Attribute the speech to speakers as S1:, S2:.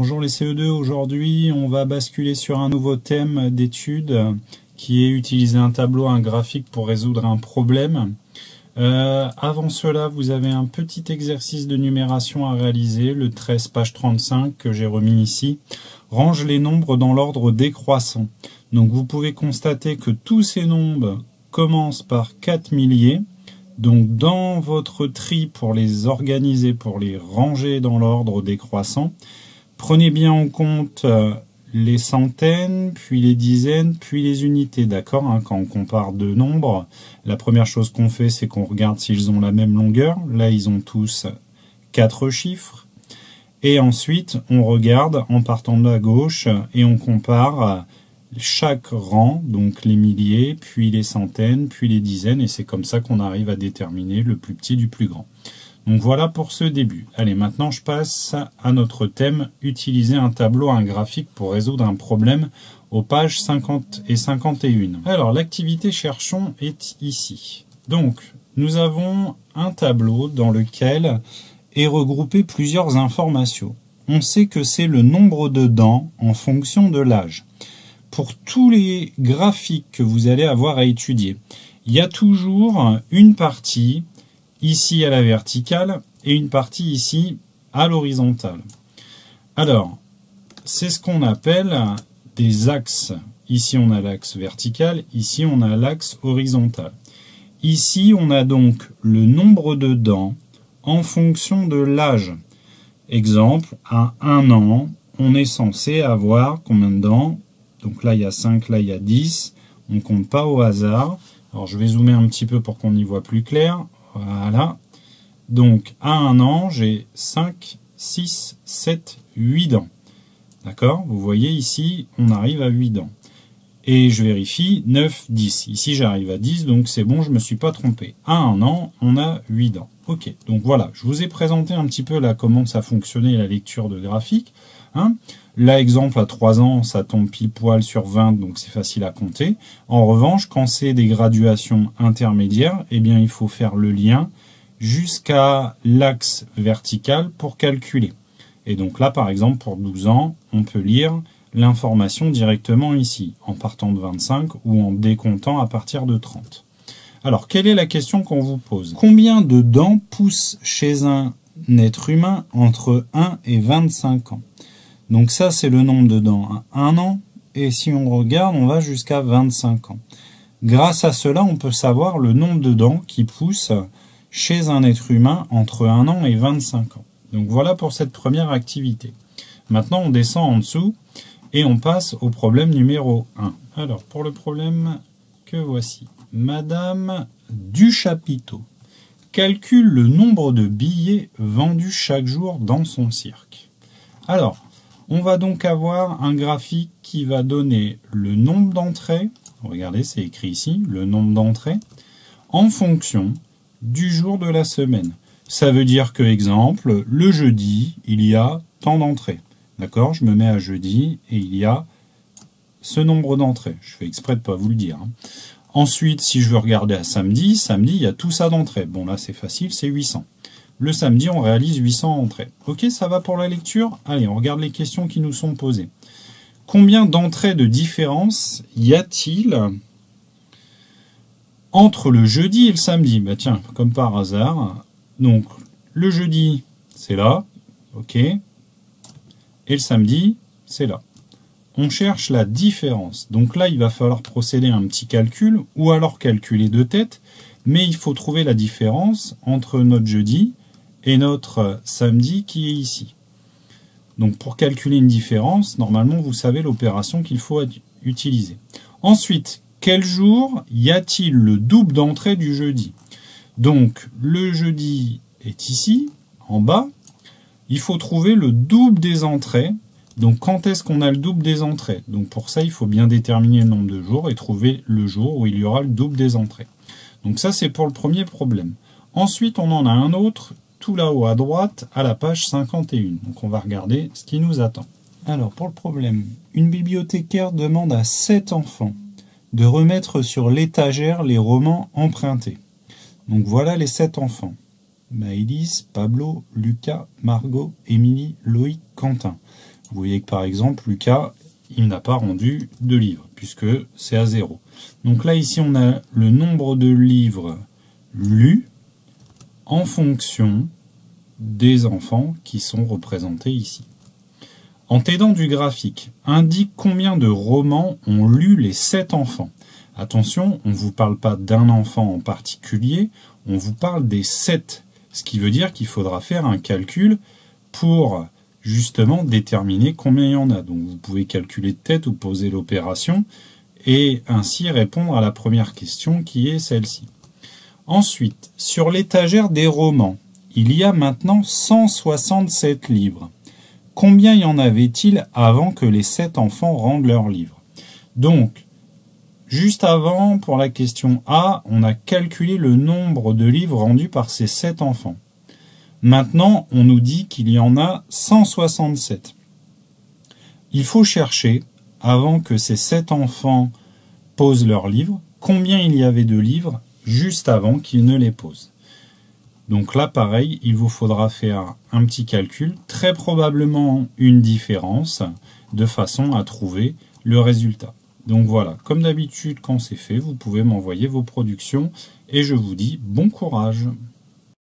S1: Bonjour les CE2, aujourd'hui on va basculer sur un nouveau thème d'étude qui est utiliser un tableau, un graphique pour résoudre un problème. Avant cela, vous avez un petit exercice de numération à réaliser, le 13 page 35 que j'ai remis ici. Range les nombres dans l'ordre décroissant. Donc vous pouvez constater que tous ces nombres commencent par 4 milliers. Donc dans votre tri pour les organiser, pour les ranger dans l'ordre décroissant, prenez bien en compte les centaines, puis les dizaines, puis les unités, d'accord, hein, quand on compare deux nombres, la première chose qu'on fait, c'est qu'on regarde s'ils ont la même longueur. Là, ils ont tous 4 chiffres. Et ensuite, on regarde en partant de la gauche et on compare chaque rang, donc les milliers, puis les centaines, puis les dizaines, et c'est comme ça qu'on arrive à déterminer le plus petit du plus grand. Donc voilà pour ce début. Allez, maintenant je passe à notre thème, utiliser un tableau, un graphique pour résoudre un problème aux pages 50 et 51. Alors l'activité cherchons est ici. Donc nous avons un tableau dans lequel est regroupé plusieurs informations. On sait que c'est le nombre de dents en fonction de l'âge. Pour tous les graphiques que vous allez avoir à étudier, il y a toujours une partie ici à la verticale et une partie ici à l'horizontale. Alors, c'est ce qu'on appelle des axes. Ici, on a l'axe vertical, ici, on a l'axe horizontal. Ici, on a donc le nombre de dents en fonction de l'âge. Exemple, à 1 an, on est censé avoir combien de dents? Donc là, il y a 5, là, il y a 10. On ne compte pas au hasard. Alors, je vais zoomer un petit peu pour qu'on y voit plus clair. Voilà. Donc, à 1 an, j'ai 5, 6, 7, 8 dents. D'accord? Vous voyez ici, on arrive à 8 dents. Et je vérifie, 9, 10. Ici, j'arrive à 10, donc c'est bon, je ne me suis pas trompé. À 1 an, on a 8 dents. Ok, donc voilà, je vous ai présenté un petit peu là comment ça fonctionnait la lecture de graphique. Hein? Là, exemple, à 3 ans, ça tombe pile poil sur 20, donc c'est facile à compter. En revanche, quand c'est des graduations intermédiaires, eh bien, il faut faire le lien jusqu'à l'axe vertical pour calculer. Et donc là, par exemple, pour 12 ans, on peut lire l'information directement ici, en partant de 25 ou en décomptant à partir de 30. Alors, quelle est la question qu'on vous pose? Combien de dents poussent chez un être humain entre 1 et 25 ans? Donc ça, c'est le nombre de dents à 1 an, et si on regarde, on va jusqu'à 25 ans. Grâce à cela, on peut savoir le nombre de dents qui poussent chez un être humain entre 1 an et 25 ans. Donc voilà pour cette première activité. Maintenant, on descend en dessous et on passe au problème numéro 1. Alors, pour le problème que voici. Madame Duchapiteau calcule le nombre de billets vendus chaque jour dans son cirque. Alors, on va donc avoir un graphique qui va donner le nombre d'entrées, regardez, c'est écrit ici, le nombre d'entrées, en fonction du jour de la semaine. Ça veut dire que, exemple, le jeudi, il y a tant d'entrées. D'accord? Je me mets à jeudi et il y a ce nombre d'entrées. Je fais exprès de ne pas vous le dire. Hein. Ensuite, si je veux regarder à samedi, il y a tout ça d'entrées. Bon, là, c'est facile, c'est 800. Le samedi, on réalise 800 entrées. Ok, ça va pour la lecture? Allez, on regarde les questions qui nous sont posées. Combien d'entrées de différence y a-t-il entre le jeudi et le samedi? Bah tiens, comme par hasard. Donc, le jeudi, c'est là. Ok. Et le samedi, c'est là. On cherche la différence. Donc là, il va falloir procéder à un petit calcul, ou alors calculer de tête. Mais il faut trouver la différence entre notre jeudi et notre samedi qui est ici. Donc pour calculer une différence, normalement vous savez l'opération qu'il faut utiliser. Ensuite, quel jour y a-t-il le double d'entrée du jeudi? Donc le jeudi est ici, en bas. Il faut trouver le double des entrées. Donc quand est-ce qu'on a le double des entrées? Donc pour ça, il faut bien déterminer le nombre de jours et trouver le jour où il y aura le double des entrées. Donc ça, c'est pour le premier problème. Ensuite, on en a un autre tout là-haut à droite, à la page 51. Donc on va regarder ce qui nous attend. Alors pour le problème, une bibliothécaire demande à 7 enfants de remettre sur l'étagère les romans empruntés. Donc voilà les 7 enfants. Maëlys, Pablo, Lucas, Margot, Émilie, Loïc, Quentin. Vous voyez que par exemple, Lucas, il n'a pas rendu de livres, puisque c'est à 0. Donc là, ici, on a le nombre de livres lus en fonction des enfants qui sont représentés ici. En t'aidant du graphique, indique combien de romans ont lu les 7 enfants. Attention, on ne vous parle pas d'un enfant en particulier, on vous parle des 7. Ce qui veut dire qu'il faudra faire un calcul pour justement déterminer combien il y en a. Donc vous pouvez calculer de tête ou poser l'opération et ainsi répondre à la première question qui est celle-ci. Ensuite, sur l'étagère des romans, il y a maintenant 167 livres. Combien y en avait-il avant que les 7 enfants rendent leurs livres? Donc, juste avant, pour la question A, on a calculé le nombre de livres rendus par ces 7 enfants. Maintenant, on nous dit qu'il y en a 167. Il faut chercher, avant que ces 7 enfants posent leurs livres, combien il y avait de livres juste avant qu'ils ne les posent. Donc là, pareil, il vous faudra faire un petit calcul, très probablement une différence, de façon à trouver le résultat. Donc voilà, comme d'habitude, quand c'est fait, vous pouvez m'envoyer vos productions et je vous dis bon courage.